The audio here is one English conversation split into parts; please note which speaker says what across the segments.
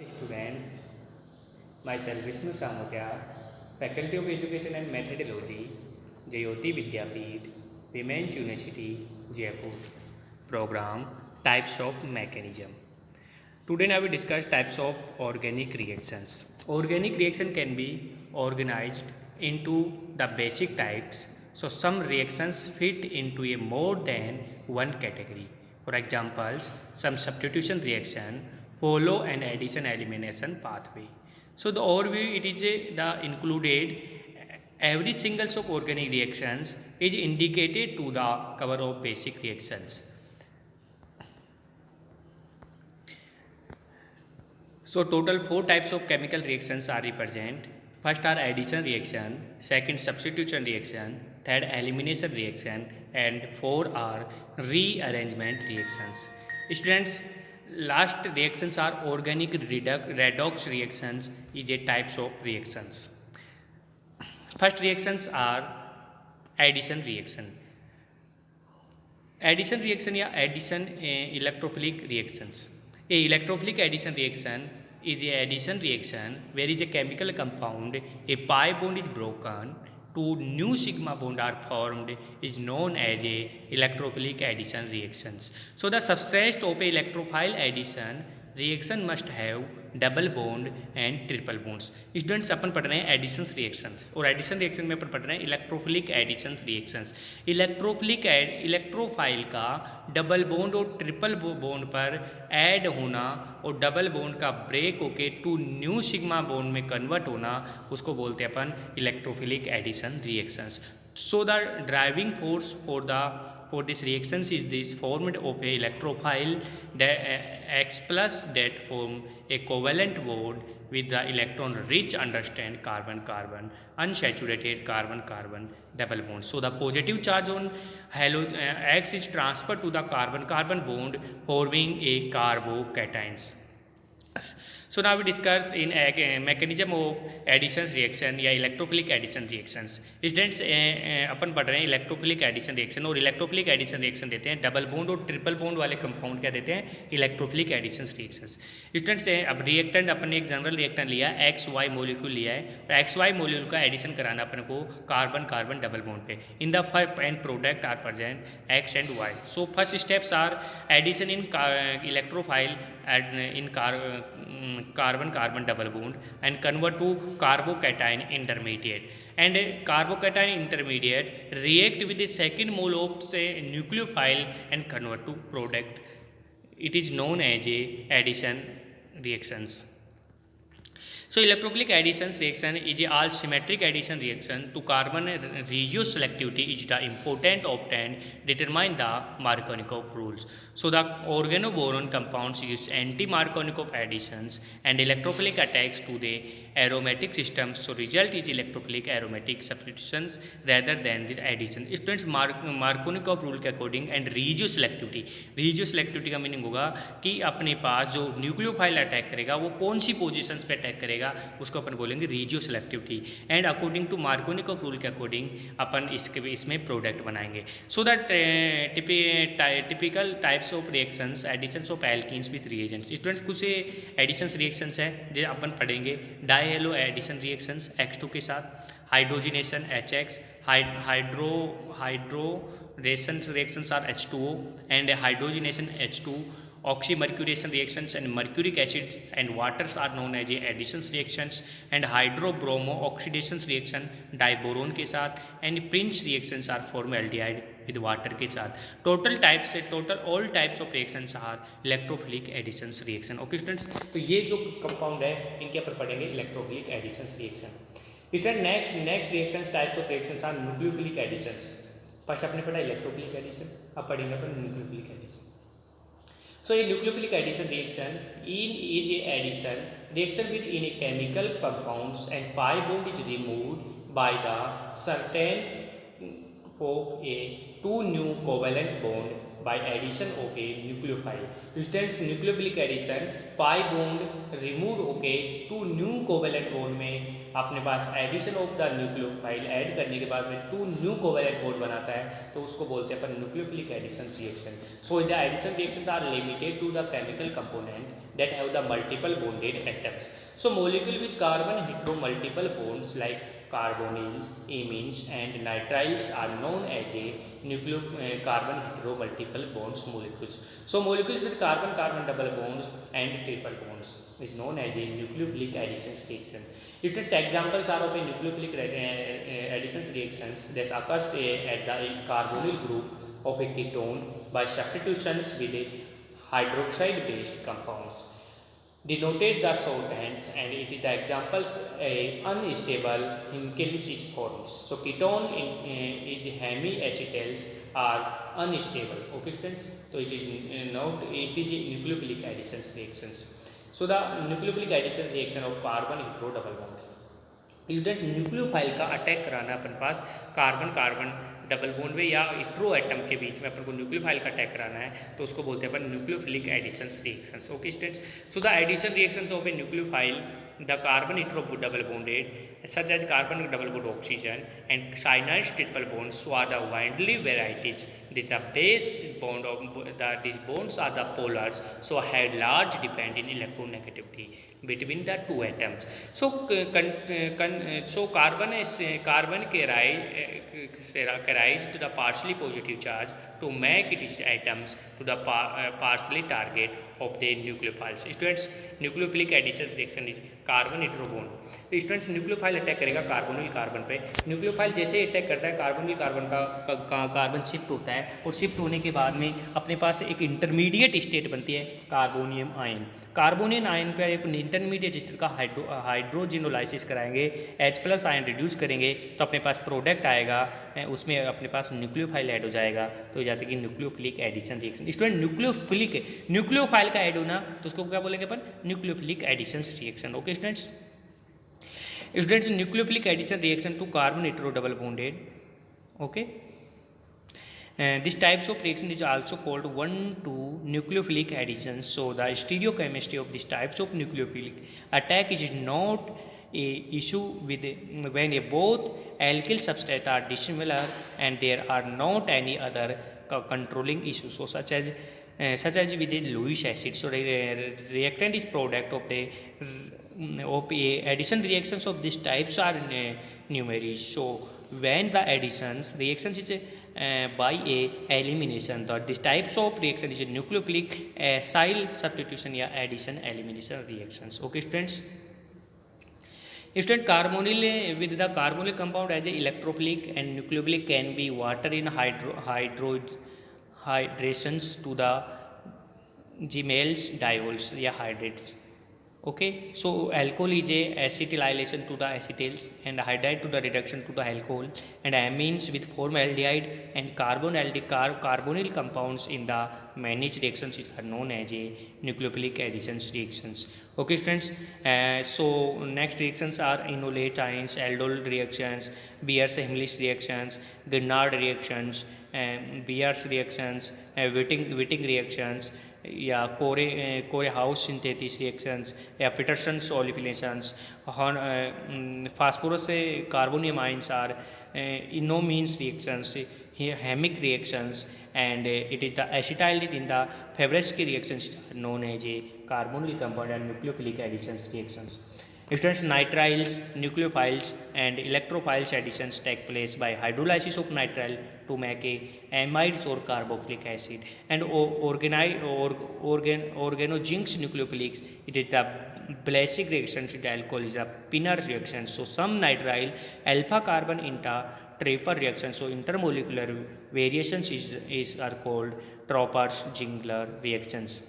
Speaker 1: Students, myself Vishnu Samotia, Faculty of Education and Methodology, Jayoti Vidyapeeth, Women's University, Jaipur. Program Types of Mechanism. Today I will discuss types of organic reactions. Organic reaction can be organized into the basic types. So some reactions fit into a more than one category. For examples, some substitution reaction follow an addition elimination pathway. So the overview it is the included every single of organic reactions is indicated to the cover of basic reactions. So total 4 types of chemical reactions are represented. First are addition reaction, second substitution reaction, third elimination reaction, and 4 are rearrangement reactions. Students, last reactions are organic redox reactions is a types of reactions. First reactions are addition reaction. Addition reaction या addition electrophilic reactions. A electrophilic addition reaction is a addition reaction where is a chemical compound, a pi bond is broken, two new sigma bond are formed is known as a electrophilic addition reactions. So the substrate of a electrophile addition reaction must have double bond and triple bonds. Students अपन पढ़ रहे हैं additions reactions और addition reaction में अपन पढ़ रहे हैं electrophilic additions reactions. Electrophilic electrophile का डबल बॉन्ड और ट्रिपल बॉन्ड पर ऐड होना और डबल बॉन्ड का ब्रेक होके टू न्यू सिग्मा बॉन्ड में कन्वर्ट होना उसको बोलते हैं अपन electrophilic addition reactions. So the driving force for this reactions is this formed of a electrophile X plus that form a covalent bond with the electron rich understand carbon-carbon unsaturated carbon-carbon double bond. So the positive charge on X is transferred to the carbon-carbon bond forming a carbocations. So now we discuss in a mechanism of addition reaction या electrophilic addition reactions. Students अपन पढ़ रहे हैं electrophilic addition reaction और electrophilic addition reaction देते हैं double bond और triple bond वाले कंपाउंड क्या देते हैं इलेक्ट्रोफिलिक एडिशन रिएक्शंस. स्टूडेंट्स अब रिएक्टेंट अपन ने एक जनरल रिएक्टेंट लिया एक्स वाई मोलिक्यूल लिया है और एक्स वाई मोलिक्यूल का एडिशन कराना अपन को कार्बन कार्बन डबल बॉन्ड पे. In the end product are present X and Y. So first steps are addition in electrophile in carbon carbon double bond and convert to carbocation intermediate, and carbocation intermediate react with the second mole of say nucleophile and convert to product. It is known as a addition reactions. So electrophilic addition reaction is a all symmetric addition reaction to carbon regio selectivity is the important obtained determine the Markovnikov rules. So the organoboron compounds use anti-Markovnikov additions and electrophilic attacks to the aromatic systems. So result is electrophilic aromatic substitutions rather than the addition. Students Markovnikov rule के according and regio selectivity का meaning होगा कि अपने पास जो nucleophile attack करेगा वो कौन सी positions पे अटैक करेगा उसको अपन बोलेंगे regioselectivity. And according to Markovnikov rule के अकॉर्डिंग अपन इसमें प्रोडक्ट बनाएंगे. So that typical types of reactions additions of alkenes with reagents. Students कुछ एडिशंस रिएक्शंस है जो अपन पढ़ेंगे डायहेलो एडिशन रिएक्शंस X2 के साथ, hydrogenation HX, hydration reactions are H2O and hydrogenation H2. Oxymercuration reactions and mercuric acid and waters are known as additions reactions, and hydrobromo oxidation reaction diboron के साथ, and Prince reactions are formaldehyde with water के साथ. Total all types of reactions are electrophilic additions reaction. Okay students, तो ये जो compound है इनके ऊपर पढ़ेंगे electrophilic additions reaction. Students next reactions types of reactions are nucleophilic additions. First आपने पढ़ा electrophilic addition, अब पढ़ेंगे अपन nucleophilic addition. So a nucleophilic addition reaction is a addition reaction within a chemical compounds and pi bond is removed by the certain of a two new covalent bond by addition of a nucleophile. Students, nucleophilic addition pi bond removed होके two new covalent bond में अपने पास addition of the nucleophile add करने के बाद में to new covalent bond बनाता है, तो उसको बोलते हैं अपन nucleophilic addition reaction. So the addition reactions are limited to the chemical component that have the multiple bonded atoms. So molecule which carbon hetero multiple bonds like carbonyls, amines and nitriles are known as a carbon hetero multiple bonds molecules. So molecules with carbon carbon double bonds and triple bonds is known as a nucleophilic addition reaction. Students, examples are of a nucleophilic addition reactions that occurs at the carbonyl group of a ketone by substitutions with a hydroxide based compounds. Denoted the shorthands, and it is the examples a unstable Hinckley forms. So ketone is hemiacetals are unstable. Okay students, so it is not, it is nucleophilic addition reactions. So the nucleophilic addition reaction of carbon hetero double bonds. Student nucleophile का attack कराना अपन पास carbon carbon double bond में या इट्रो atom के बीच में अपन को nucleophile का attack कराना है, तो उसको बोलते हैं अपन nucleophilic addition reactions. Okay students, so the addition reactions of a nucleophile, the carbon hetero double bonded such as carbon double bond oxygen and cyanide triple bonds, so are the widely varieties. The base bond of these bonds are the polars, so have large dependent electronegativity between the two atoms. So so carbon carries to the partially positive charge to make its atoms to the partially target of the nucleophiles. Students, nucleophilic addition reaction is carbon hetero bond. तो students, nucleophile attack करेगा carbonyl carbon पे. Nucleophile जैसे ही attack करता है, carbonyl carbon का carbon shift होता है, और शिफ्ट होने के बाद में अपने पास एक इंटरमीडिएट स्टेट बनती है कार्बोनियम आयन. कार्बोनियम आयन का एक इंटरमीडिएट स्टेट का हाइड्रोजिनोलाइसिस कराएंगे, H+ आयन रिड्यूस करेंगे, तो अपने पास प्रोडक्ट आएगा, उसमें अपने पास न्यूक्लियोफाइल ऐड हो जाएगा, तो हो जाता है कि nucleophilic addition reaction. Student, nucleophile का ऐड होना, तो उसको क्या बोलेंगे अपन? Nucleophilic addition reaction. Okay students, nucleophilic addition reaction to carbon hetero double bonded. Okay, this types of reaction is also called 1,2 nucleophilic additions. So the stereochemistry of these types of nucleophilic attack is not a issue with when both alkyl substrates are dissimilar and there are not any other controlling issues, so such as with the Lewis acid. So reactant is product of the addition reactions of these types are numerous. So when the reactions is by a elimination, that these types of reaction is a nucleophilic acyl substitution या addition elimination reactions. Okay students, carbonyl with the carbonyl compound as a electrophilic and nucleophilic can be water in hydrations to the gemels diols या hydrates. Okay, so alcohol is a acetylation to the acetals and hydride to the reduction to the alcohol, and amines with formaldehyde and carbonyl compounds in the managed reactions are known as a nucleophilic addition reactions. Okay students, so next reactions are enolate ions, aldol reactions, Beers-Heimlich reactions, Grignard reactions, Beers reactions, Wittig reactions, या Corey house synthesis reactions या Peterson olefinations. Phosphorus से carbonium ions are enamines reactions, hemic reactions, and it is the acetyl in the Fabreski reactions known as a carbonyl compound and nucleophilic addition reactions. Students, nitriles, nucleophiles and electrophiles additions take place by hydrolysis of nitrile to make a amides or carboxylic acid, and organozinc nucleophilics, it is the Blazig reaction to the alcohol is a Pinner reaction. So some nitrile alpha carbon into Draper reaction, so intermolecular variations are called Tropper-Zingler reactions.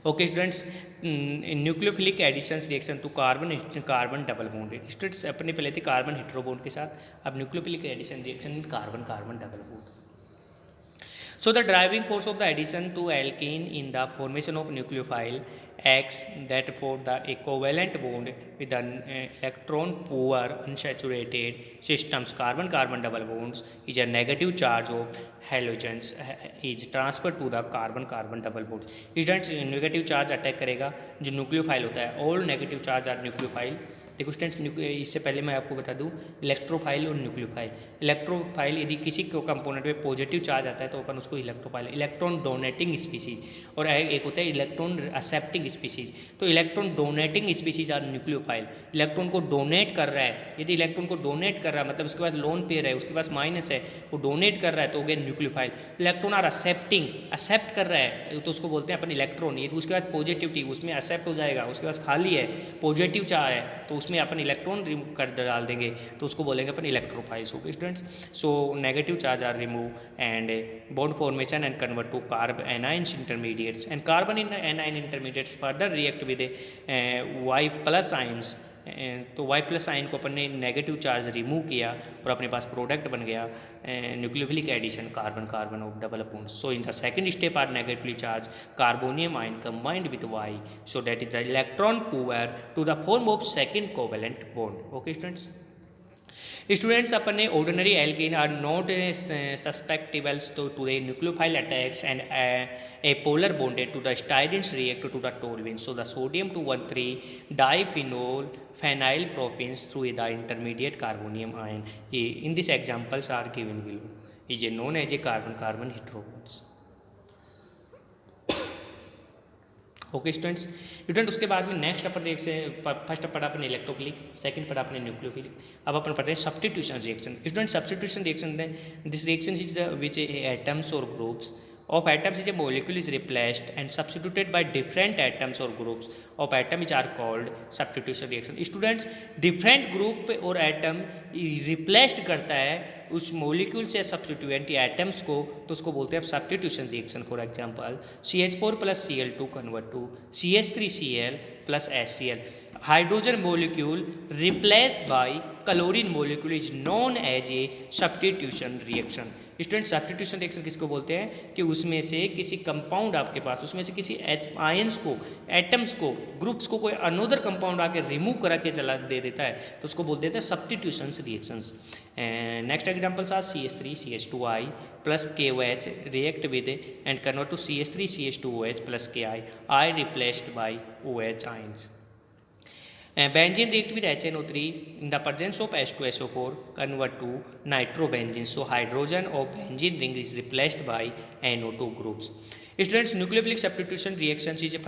Speaker 1: Okay students, nucleophilic addition reaction to carbon double bonded. Students, अपने पहले थे carbon hetero bond के साथ, अब nucleophilic addition reaction carbon double bond. So the driving force of the addition to alkene in the formation of nucleophile acts that for the equivalent bond with the electron poor unsaturated systems carbon carbon double bonds is a negative charge of halogens is transferred to the carbon carbon double bonds. Students negative charge attack करेगा जो nucleophile होता है, all negative charge are nucleophile. देखो students, इससे पहले मैं आपको बता दूं इलेक्ट्रोफाइल और न्यूक्लियोफाइल। इलेक्ट्रोफाइल यदि किसी को कंपोनेंट पे पॉजिटिव चार्ज आता है तो अपन उसको इलेक्ट्रोफाइल, इलेक्ट्रॉन डोनेटिंग स्पीसीज, और एक होता है इलेक्ट्रॉन एक्सेप्टिंग स्पीसीज। तो electron donating species are nucleophile. Electron को डोनेट कर रहा है, यदि इलेक्ट्रॉन को डोनेट कर रहा है मतलब उसके पास लोन पेयर है, उसके पास माइनस है, वो डोनेट कर रहा है तो हो गया nucleophile. Electron are accepting, accept कर रहा है तो उसको बोलते हैं अपन इलेक्ट्रॉन। ये उसके बाद पॉजिटिविटी उसमें एक्सेप्ट हो जाएगा, उसके पास खाली है, पॉजिटिव चार्ज है तो उसमें अपन इलेक्ट्रॉन रिमूव कर डाल देंगे तो उसको बोलेंगे अपन इलेक्ट्रोफाइल्स हो गए students. So negative charge are remove and bond formation and convert to carbanions intermediates and carbanion intermediates further react with Y plus ions. तो वाई प्लस आइन को अपन ने नेगेटिव चार्ज रिमूव किया और अपने पास product बन गया nucleophilic addition carbon carbon of double bond. So in the second step are negatively charge carbonium ion combined with Y, so that is the electron poor to the form of second covalent bond. Okay students, students अपन ने ordinary alkane are not susceptibles to the nucleophile attacks and a polar bonded to the styrene react to the toluene. So the sodium 213 diphenol phenyl propenes through the intermediate carbonium ion. In these examples are given below. Is known as a carbon carbon heterobonds. Okay students, उसके बाद में next अपन एक से first पढ़ा अपने electrophilic, second पढ़ा अपने nucleophilic, अब अपन पढ़ रहे हैं substitution reaction. Student substitution reaction this reaction is the which atoms और groups of atoms is a molecule is replaced and substituted by different atoms or groups of atom which are called substitution reaction. Students, different group और atom replaced करता है उस molecule से substituent atoms को, तो उसको बोलते हैं substitution reaction. For example, CH4 plus Cl2 convert to CH3Cl plus HCl. Hydrogen molecule replaced by chlorine molecule is known as a substitution reaction. Student substitution reaction किसको बोलते हैं कि उसमें से किसी कंपाउंड आपके पास, उसमें से किसी आयंस को, एटम्स को, ग्रुप्स को कोई अनोदर कंपाउंड आके रिमूव करा के चला दे देता है तो उसको बोल देते हैं substitution reactions. Next examples are CH3CH2I plus KOH react with and convert to CH3CH2OH plus KI, I replaced by OH ions. Benzene react with HNO3 in the presence of H2SO4 convert to nitrobenzene. So hydrogen of benzene ring is replaced by NO2 groups. Students, nucleophilic substitution reactions is a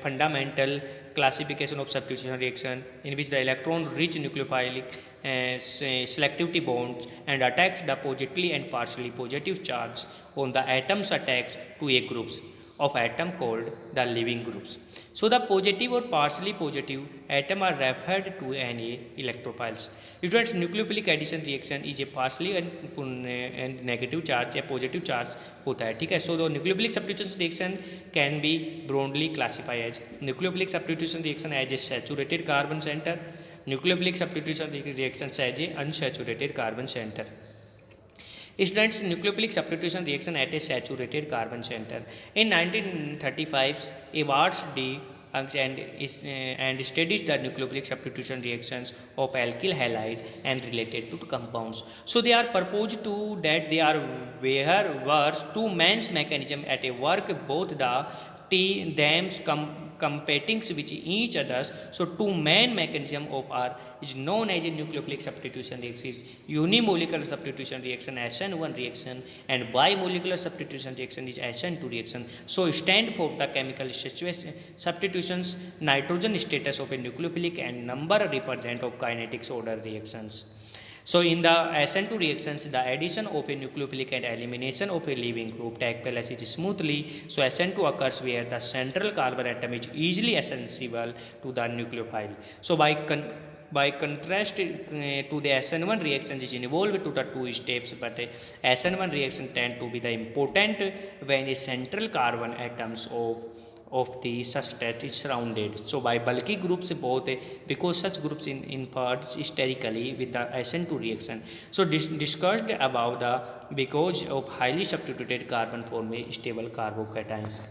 Speaker 1: fundamental classification of substitution reaction in which the electron rich nucleophilic selectivity bonds and attacks the positively and partially positive charge on the atoms attached to a groups of atom called the leaving groups. So the positive or partially positive atom are referred to as electrophiles. Students, nucleophilic addition reaction is a partially and negative charge, a positive charge होता है, ठीक है. So the nucleophilic substitution reaction can be broadly classified as nucleophilic substitution reaction as a saturated carbon center, nucleophilic substitution reaction as a unsaturated carbon center. Students, nucleophilic substitution reaction at a saturated carbon center. In 1935, Edwards D. and studies the nucleophilic substitution reactions of alkyl halide and related to compounds. So they are proposed to that they are were two main mechanism at a work, both the thems competing with each others. So two main mechanism of are is known as a nucleophilic substitution reaction, unimolecular substitution reaction SN1 reaction, and bimolecular substitution reaction is SN2 reaction. So stand for the chemical substitutions, nitrogen status of a nucleophilic and number represent of kinetics order reactions. So in the SN2 reactions, the addition of a nucleophilic and elimination of a leaving group take place smoothly. So SN2 occurs where the central carbon atom is easily accessible to the nucleophile. So by contrast to the SN1 reaction is involved to the two steps, but SN1 reaction tend to be the important when a central carbon atoms of the substrate is surrounded. So by bulky groups both, because such groups inferred sterically with the SN2 reaction. So discussed about the because of highly substituted carbon form a stable carbocations.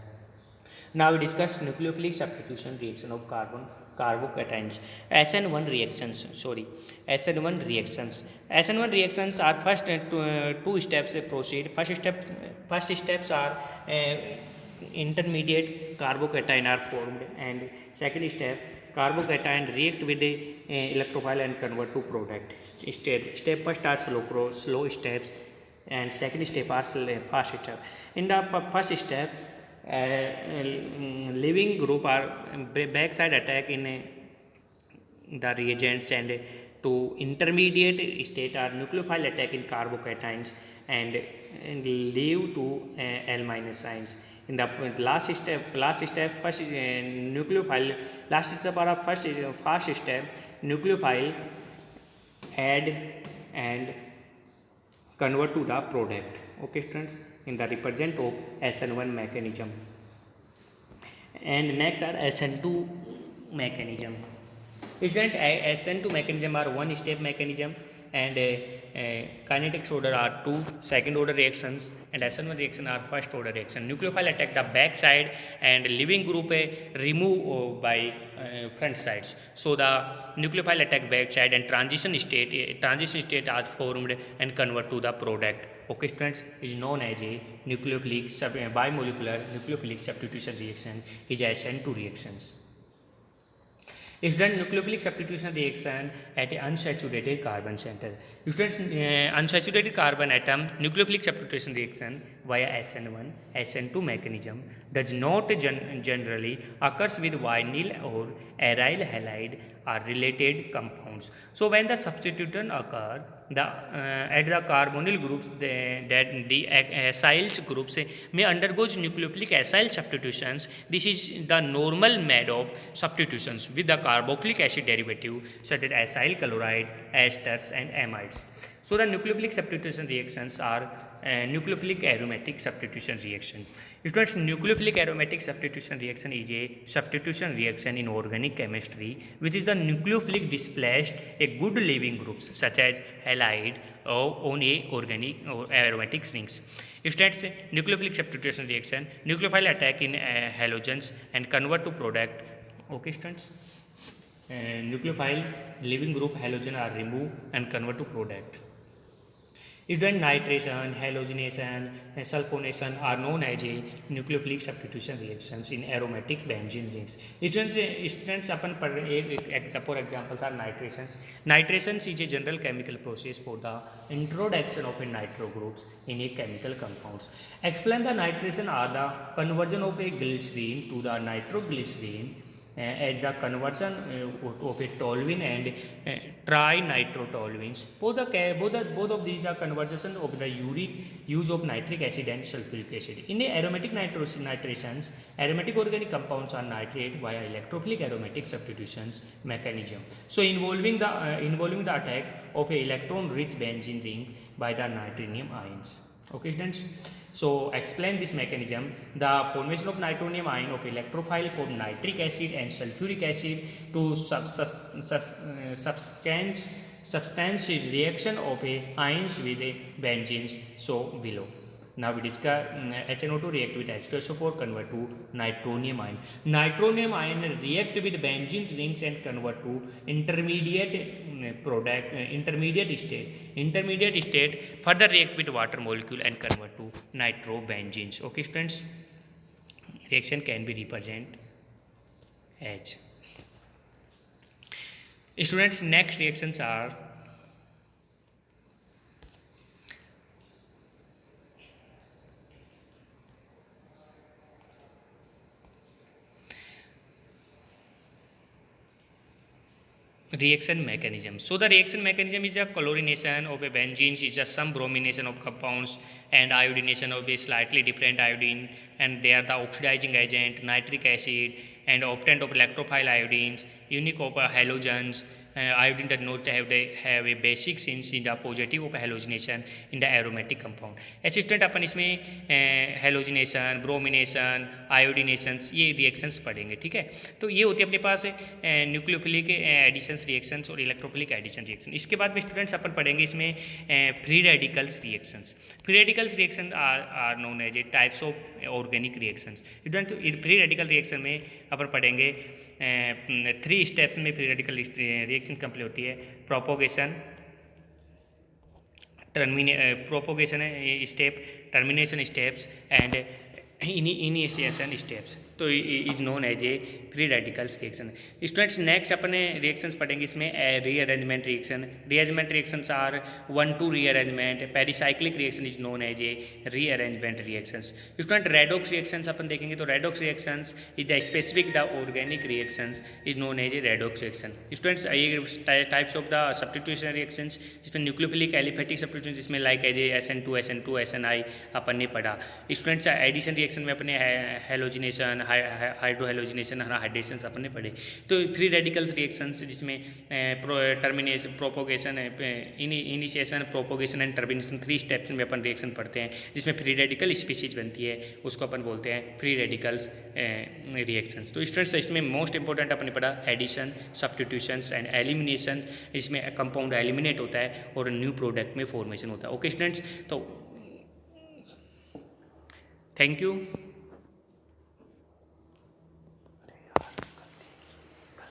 Speaker 1: Now we discuss nucleophilic substitution reaction of carbocations. SN1 reactions. SN1 reactions. SN1 reactions are first two steps proceed. First steps are intermediate carbocation are formed, and second step carbocation react with the electrophile and convert to product. Step first are slow steps, and second step are fast step. In the first step, living group are backside attack in the reagents, and to intermediate state are nucleophile attack in carbocations and leave to L minus signs. In the last step, first nucleophile, last step or first step, nucleophile add and convert to the product. Okay, students, in the represent of SN1 mechanism. And next are SN2 mechanism. Student, SN2 mechanism are one step mechanism, and kinetics order are two second order reactions, and SN1 reaction are first order reaction. Nucleophile attack the back side and living group remove by front sides. So the nucleophile attack back side and transition state are formed and convert to the product. Okay, students, is known as a nucleophilic bimolecular nucleophilic substitution reaction is SN2 reactions. Is done nucleophilic substitution reaction at an unsaturated carbon center. Students, unsaturated carbon atom nucleophilic substitution reaction via SN1, SN2 mechanism does not generally occurs with vinyl or aryl halide or related compounds. So when the substitution occur, at the carbonyl groups, that the acyl groups may undergoes nucleophilic acyl substitutions. This is the normal mode of substitutions with the carboxylic acid derivative such as acyl chloride, esters and amides. So the nucleophilic substitution reactions are nucleophilic aromatic substitution reaction. Students, nucleophilic aromatic substitution reaction is a substitution reaction in organic chemistry which is the nucleophilic displaced a good leaving groups such as halide on a organic or aromatic rings. Students, nucleophilic substitution reaction, nucleophile attack in halogens and convert to product. Okay, students, nucleophile leaving group halogen are removed and convert to product. Student, nitration, halogenation, and sulfonation are known as a nucleophilic substitution reactions in aromatic benzene rings. Students, for examples are nitrations. Nitrations is a general chemical process for the introduction of a nitro groups in a chemical compounds. Explain the nitration are the conversion of a glycerine to the nitroglycerine as the conversion of a toluene and trinitrotoluenes. Both of these are conversion of the uric use of nitric acid and sulfuric acid. In the aromatic nitrations, aromatic organic compounds are nitrate via electrophilic aromatic substitutions mechanism. So involving the attack of a electron-rich benzene rings by the nitronium ions. Okay, students. So explain this mechanism. The formation of nitronium ion of electrophile form nitric acid and sulfuric acid to substance reaction of a ions with a benzenes. So below. Now we discuss HNO2 react with H2SO4 convert to nitronium ion. Nitronium ion react with benzene rings and convert to intermediate product, intermediate state further react with water molecule and convert to nitrobenzenes. Okay, students, reaction can be represented as. Students, next reactions are reaction mechanism. So the reaction mechanism is a chlorination of a benzene is just some bromination of compounds and iodination of a slightly different iodine, and they are the oxidizing agent nitric acid and obtained of electrophile iodines, unique of halogens, iodine does not have a basic since in the positive of halogenation in the aromatic compound. ऐसे student अपन इसमें halogenation, bromination, आयोडिनेशंस ये reactions पढ़ेंगे, ठीक है। तो ये होती है अपने पास न्यूक्लियोफिलिक एडिशंस रिएक्शंस और इलेक्ट्रोफिलिक एडिशन रिएक्शन। इसके बाद में स्टूडेंट्स अपन पढ़ेंगे इसमें free radicals reactions. Free radicals reaction are known as a types of organic reactions. Student free radical reaction में अपन पढ़ेंगे 3 स्टेप में फ्री रेडिकल रिएक्शन कंप्लीट होती है। Propagation step, termination steps and initiation steps, तो is known as a free radicals reaction. Students next अपने reactions पढ़ेंगे इसमें rearrangement reaction. Rearrangement reactions are 1-2 rearrangement. Pericyclic reaction is known as a rearrangement reactions. Student redox reactions अपन देखेंगे तो redox reactions is the specific the organic reactions is known as a redox reaction. Students ये types of the substitution reactions जिसमें nucleophilic aliphatic substitution जिसमें like as a SN2 SN2 SNI अपन ने पढ़ा। Students addition reaction में अपने halogenation, hydrohalogenation, hydration अपन ने पढ़े। तो फ्री रेडिकल्स रिएक्शंस जिसमें termination, propagation, initiation, propagation and termination 3 steps में अपन रिएक्शन पढ़ते हैं जिसमें फ्री रेडिकल स्पीशीज बनती है, उसको अपन बोलते हैं फ्री रेडिकल्स रिएक्शंस। तो स्टूडेंट्स इसमें मोस्ट इंपॉर्टेंट अपन ने पढ़ा एडिशन, सब्स्टिट्यूशंस एंड एलिमिनेशन। इसमें कंपाउंड एलिमिनेट होता है और न्यू प्रोडक्ट में फॉर्मेशन होता है। ओके स्टूडेंट्स, तो थैंक यू।